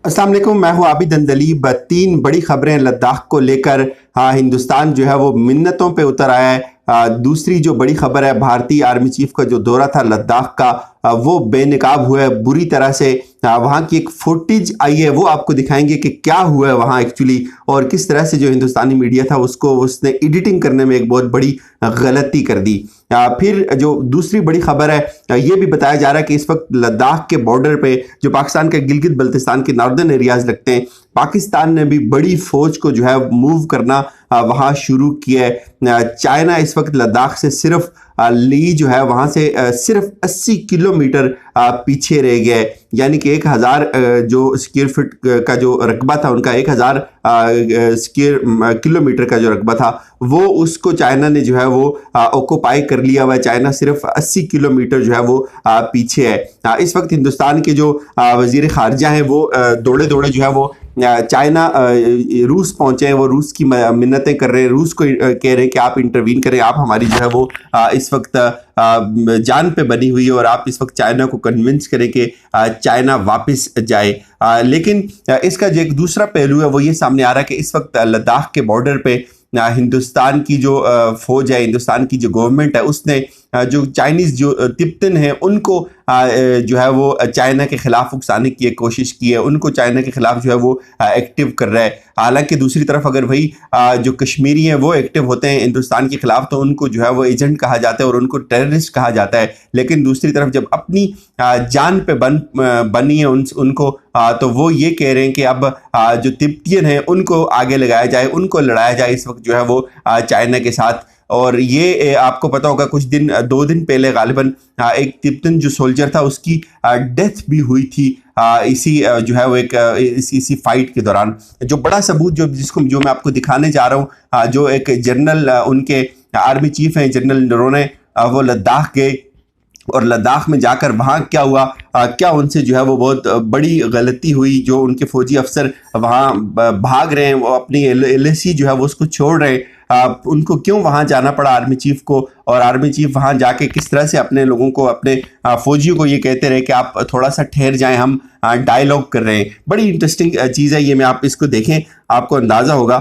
अस्सलाम वालेकुम, मैं हूं आबिद अंदलीब। तीन बड़ी खबरें लद्दाख को लेकर। हिंदुस्तान जो है वो मिन्नतों पे उतर आया है। दूसरी जो बड़ी खबर है, भारतीय आर्मी चीफ का जो दौरा था लद्दाख का, वो बेनकाब हुआ है बुरी तरह से। वहाँ की एक फुटेज आई है, वो आपको दिखाएंगे कि क्या हुआ है वहाँ एक्चुअली, और किस तरह से जो हिंदुस्तानी मीडिया था उसको उसने एडिटिंग करने में एक बहुत बड़ी गलती कर दी। फिर जो दूसरी बड़ी खबर है, ये भी बताया जा रहा है कि इस वक्त लद्दाख के बॉर्डर पे जो पाकिस्तान के गिलगित बल्तिस्तान के नॉर्दर्न एरियाज लगते हैं, पाकिस्तान ने भी बड़ी फौज को जो है मूव करना वहाँ शुरू किया है। चाइना इस वक्त लद्दाख से सिर्फ ली जो है वहाँ से सिर्फ 80 किलोमीटर पीछे रह गया है। यानी कि 1000 जो स्क्वायर फीट का जो रकबा था उनका, 1000 स्क्वायर किलोमीटर का जो रकबा था, वो उसको चाइना ने जो है वो ऑक्युपाई कर लिया हुआ है। चाइना सिर्फ 80 किलोमीटर जो है वो पीछे है। इस वक्त हिंदुस्तान के जो वजीर खारजा हैं वो दौड़े दौड़े जो है वो चाइना रूस पहुंचे हैं। वो रूस की मिन्नतें कर रहे हैं, रूस को कह रहे हैं कि आप इंटरवीन करें, आप हमारी जो है वो इस वक्त जान पे बनी हुई है और आप इस वक्त चाइना को कन्विंस करें कि चाइना वापस जाए। लेकिन इसका जो एक दूसरा पहलू है वो ये सामने आ रहा है कि इस वक्त लद्दाख के बॉर्डर पे हिंदुस्तान की जो फौज है, हिंदुस्तान की जो गवर्नमेंट है, उसने जो चाइनीज़ जो तिब्बतन है उनको जो है वो चाइना के खिलाफ उकसाने की एक कोशिश की है, उनको चाइना के खिलाफ जो है वो एक्टिव कर रहा है। हालांकि दूसरी तरफ अगर वही जो कश्मीरी हैं वो एक्टिव होते हैं हिंदुस्तान के खिलाफ तो उनको जो है वो एजेंट कहा जाता है और उनको टेररिस्ट कहा जाता है। लेकिन दूसरी तरफ जब अपनी जान पे बनी है उनको तो वो ये कह रहे हैं कि अब जो तिब्बतियन है उनको आगे लगाया जाए, उनको लड़ाया जाए इस वक्त जो है वो चाइना के साथ। और ये आपको पता होगा कुछ दिन 2 दिन पहले गालिबन एक तिब्बतन जो सोल्जर था उसकी डेथ भी हुई थी इसी जो है वो एक इसी फाइट के दौरान। जो बड़ा सबूत जो मैं आपको दिखाने जा रहा हूँ, जो एक जनरल उनके आर्मी चीफ हैं जनरल नरवणे, वो लद्दाख गए और लद्दाख में जाकर वहाँ क्या हुआ, क्या उनसे जो है वो बहुत बड़ी गलती हुई। जो उनके फौजी अफसर वहाँ भाग रहे हैं, वो अपनी LAC जो है वो उसको छोड़ रहे हैं, उनको क्यों वहाँ जाना पड़ा आर्मी चीफ को, और आर्मी चीफ वहाँ जाके किस तरह से अपने लोगों को, अपने फौजियों को ये कहते रहे कि आप थोड़ा सा ठहर जाएं, हम डायलॉग कर रहे हैं। बड़ी इंटरेस्टिंग चीज़ है ये, मैं आप इसको देखें आपको अंदाज़ा होगा।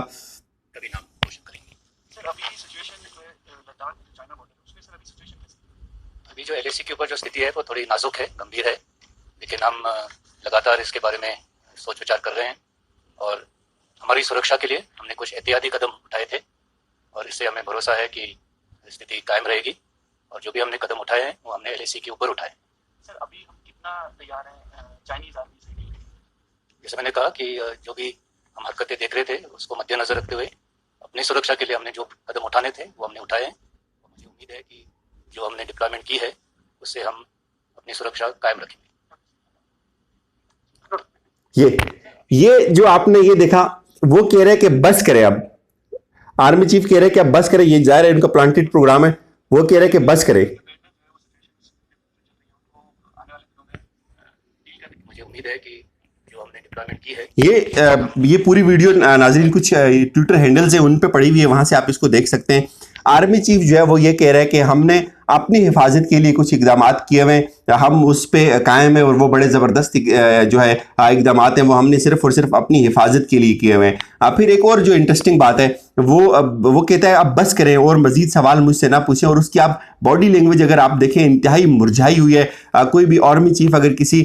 अभी जो LAC के ऊपर जो स्थिति है वो थोड़ी नाजुक है, गंभीर है, लेकिन हम लगातार इसके बारे में सोच विचार कर रहे हैं और हमारी सुरक्षा के लिए हमने कुछ एहतियाती कदम उठाए थे और इससे हमें भरोसा है कि स्थिति कायम रहेगी। और जो भी हमने कदम उठाए हैं वो हमने LAC के ऊपर उठाए। सर अभी हम कितना तैयार हैं चाइनीज़ आर्मी से? जैसे मैंने कहा कि जो भी हम हरकतें देख रहे थे उसको मद्देनजर रखते हुए अपनी सुरक्षा के लिए हमने जो कदम उठाने थे वो हमने उठाए हैं। मुझे उम्मीद है कि जो हमने डिप्लॉयमेंट की है उससे हम अपनी सुरक्षा कायम रखेंगे। ये जो आपने ये देखा, वो कह रहे हैं कि बस करें, अब आर्मी चीफ कह रहे हैं कि अब बस करें, ये जाहिर है इनका प्लांटेड प्रोग्राम है, वो कह रहे हैं कि बस करें। मुझे उम्मीद है कि जो हमने डिप्लॉयमेंट की है ये पूरी वीडियो नाजरीन कुछ ट्विटर हैंडल्स है उन पे पड़ी हुई है, वहां से आप इसको देख सकते हैं। आर्मी चीफ जो है वो ये कह रहा है कि हमने अपनी हिफाजत के लिए कुछ इकदाम किए हुए हैं, हम उस पर कायम है और वो बड़े ज़बरदस्त जो है इकदाम हैं वो हमने सिर्फ और सिर्फ अपनी हिफाजत के लिए किए हुए हैं। फिर एक और जो इंटरेस्टिंग बात है वो कहता है अब बस करें और मज़ीद सवाल मुझसे ना पूछें। और उसकी आप बॉडी लैंग्वेज अगर आप देखें इंतहाई मुरझाई हुई है। कोई भी आर्मी चीफ अगर किसी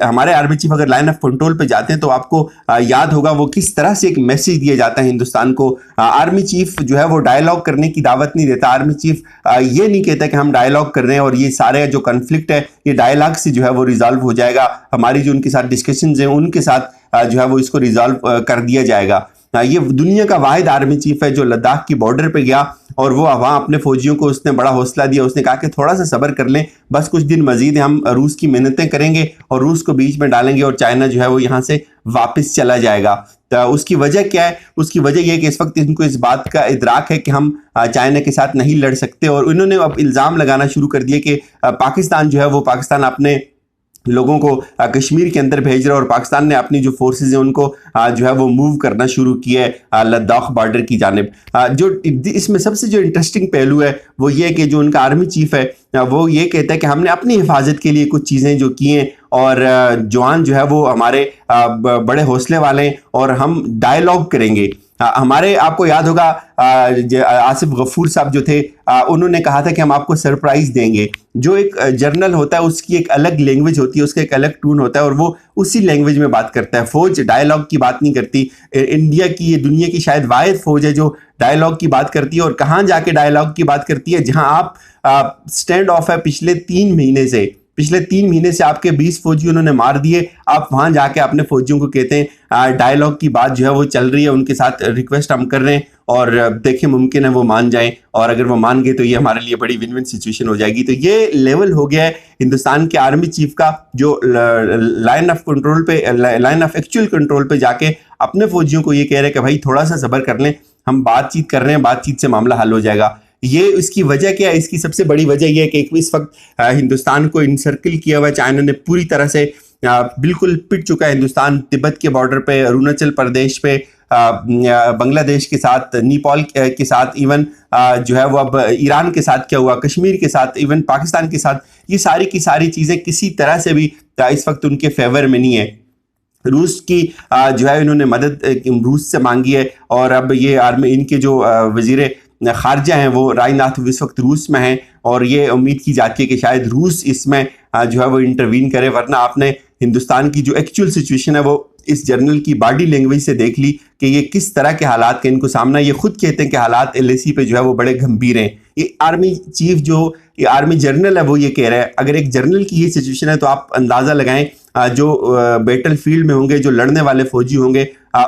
हमारे आर्मी चीफ अगर लाइन ऑफ कंट्रोल पे जाते हैं तो आपको याद होगा वो किस तरह से एक मैसेज दिया जाता है हिंदुस्तान को। आर्मी चीफ जो है वो डायलॉग करने की दावत नहीं देता। आर्मी चीफ ये नहीं कहता कि हम डायलॉग कर रहे हैं और ये सारे जो कन्फ्लिक्ट है ये डायलॉग से जो है वो रिजॉल्व हो जाएगा, हमारी जो उनके साथ डिस्कशंस हैं उनके साथ जो है वो इसको रिजॉल्व कर दिया जाएगा। ये दुनिया का वाहिद आर्मी चीफ है जो लद्दाख की बॉर्डर पे गया और वो वहाँ अपने फौजियों को उसने बड़ा हौसला दिया। उसने कहा कि थोड़ा सा सब्र कर लें, बस कुछ दिन मजीद हम रूस की मिन्नतें करेंगे और रूस को बीच में डालेंगे और चाइना जो है वो यहाँ से वापस चला जाएगा। तो उसकी वजह क्या है? उसकी वजह यह है कि इस वक्त इनको इस बात का इदराक है कि हम चाइना के साथ नहीं लड़ सकते और उन्होंने अब इल्ज़ाम लगाना शुरू कर दिया कि पाकिस्तान जो है वो पाकिस्तान अपने लोगों को कश्मीर के अंदर भेज रहा है और पाकिस्तान ने अपनी जो फोर्सेस हैं उनको जो है वो मूव करना शुरू किया है लद्दाख बॉर्डर की जानिब। जो इसमें सबसे जो इंटरेस्टिंग पहलू है वो ये है कि जो उनका आर्मी चीफ है वो ये कहता है कि हमने अपनी हिफाजत के लिए कुछ चीज़ें जो की हैं और जवान जो है वो हमारे बड़े हौसले वाले हैं और हम डायलॉग करेंगे। हमारे आपको याद होगा आसिफ गफूर साहब जो थे उन्होंने कहा था कि हम आपको सरप्राइज देंगे। जो एक जर्नल होता है उसकी एक अलग लैंग्वेज होती है, उसका एक अलग टून होता है और वो उसी लैंग्वेज में बात करता है। फौज डायलॉग की बात नहीं करती। इंडिया की, ये दुनिया की शायद वाहिद फौज है जो डायलॉग की बात करती है। और कहाँ जाके डायलॉग की बात करती है? जहां आप स्टैंड ऑफ है पिछले 3 महीने से आपके 20 फौजी उन्होंने मार दिए। आप वहां जाके अपने फौजियों को कहते हैं डायलॉग की बात जो है वो चल रही है, उनके साथ रिक्वेस्ट हम कर रहे हैं और देखें मुमकिन है वो मान जाएं और अगर वो मान गए तो ये हमारे लिए बड़ी विन विन सिचुएशन हो जाएगी। तो ये लेवल हो गया है हिंदुस्तान के आर्मी चीफ का, जो लाइन ऑफ एक्चुअल कंट्रोल पे जाके अपने फौजियों को ये कह रहे हैं कि भाई थोड़ा सा सब्र कर लें, हम बातचीत कर रहे हैं, बातचीत से मामला हल हो जाएगा। ये इसकी वजह क्या है? इसकी सबसे बड़ी वजह यह है कि इस वक्त हिंदुस्तान को इनसर्किल किया हुआ है चाइना ने पूरी तरह से, बिल्कुल पिट चुका है हिंदुस्तान तिब्बत के बॉर्डर पे, अरुणाचल प्रदेश पे, बांग्लादेश के साथ, नेपाल के साथ, इवन जो है वो अब ईरान के साथ क्या हुआ, कश्मीर के साथ, इवन पाकिस्तान के साथ, ये सारी की सारी चीज़ें किसी तरह से भी इस वक्त उनके फेवर में नहीं है। रूस की जो है इन्होंने मदद रूस से मांगी है और अब ये आर्मी इनके जो वजीर खारजा हैं वो राजनाथ इस वक्त रूस में हैं और ये उम्मीद की जाती है कि शायद रूस इसमें जो है वो इंटरवीन करे। वरना आपने हिंदुस्तान की जो एक्चुअल सिचुएशन है वो इस जर्नल की बॉडी लैंग्वेज से देख ली कि ये किस तरह के हालात का इनको सामना। ये खुद कहते हैं कि हालात LAC पे जो है वो बड़े गंभीर हैं। ये आर्मी चीफ जो ये आर्मी जर्नल है वो ये कह रहा है। अगर एक जर्नल की ये सिचुएशन है तो आप अंदाज़ा लगाएं जो बैटल फील्ड में होंगे, जो लड़ने वाले फौजी होंगे,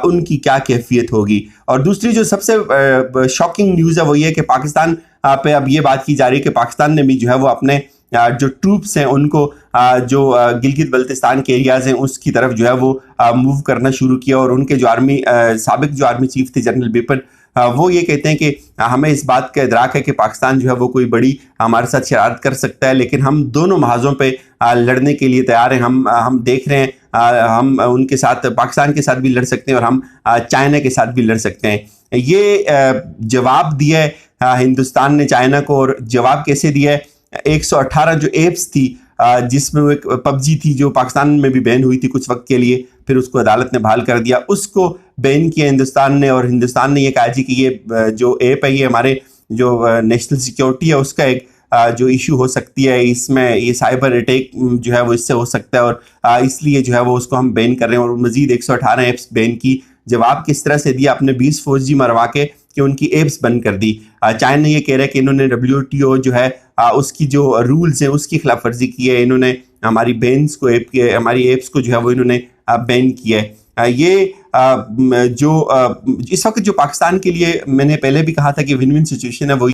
उनकी क्या कैफियत होगी। और दूसरी जो सबसे शॉकिंग न्यूज़ है वो ये है कि पाकिस्तान पे अब ये बात की जा रही है कि पाकिस्तान ने भी जो है वो अपने जो ट्रूप्स हैं उनको जो गिलगित बल्तिस्तान के एरियाज़ हैं उसकी तरफ जो है वो मूव करना शुरू किया। और उनके जो साबिक जो आर्मी चीफ थे जनरल बिपिन, वो ये कहते हैं कि हमें इस बात का इदराक है कि पाकिस्तान जो है वो कोई बड़ी हमारे साथ शरारत कर सकता है, लेकिन हम दोनों महाजों पे लड़ने के लिए तैयार हैं। हम देख रहे हैं, हम उनके साथ, पाकिस्तान के साथ भी लड़ सकते हैं और हम चाइना के साथ भी लड़ सकते हैं। ये जवाब दिया है हिंदुस्तान ने चाइना को। और जवाब कैसे दिया है? 118 जो एप्स थी जिसमें वो एक PUBG थी जो पाकिस्तान में भी बैन हुई थी कुछ वक्त के लिए, फिर उसको अदालत ने बहाल कर दिया, उसको बैन किया हिंदुस्तान ने। और हिंदुस्तान ने ये कहा जी कि ये जो ऐप है ये हमारे जो नेशनल सिक्योरिटी है उसका एक जो इशू हो सकती है, इसमें ये साइबर अटैक जो है वो इससे हो सकता है और इसलिए जो है वो उसको हम बैन कर रहे हैं। और मजीद 118 एप्स बैन की। जवाब किस तरह से दिया? अपने 20 फौजी मरवा के कि उनकी एप्स बंद कर दी। चाइना ये कह रहा है कि इन्होंने WTO जो है उसकी जो रूल्स हैं उसकी खिलाफ वर्जी की है। इन्होंने हमारी बैन्स को हमारी एप्स को जो है वो इन्होंने बैन किया है। ये जो इस वक्त जो पाकिस्तान के लिए मैंने पहले भी कहा था कि विन विन सिचुएशन है वो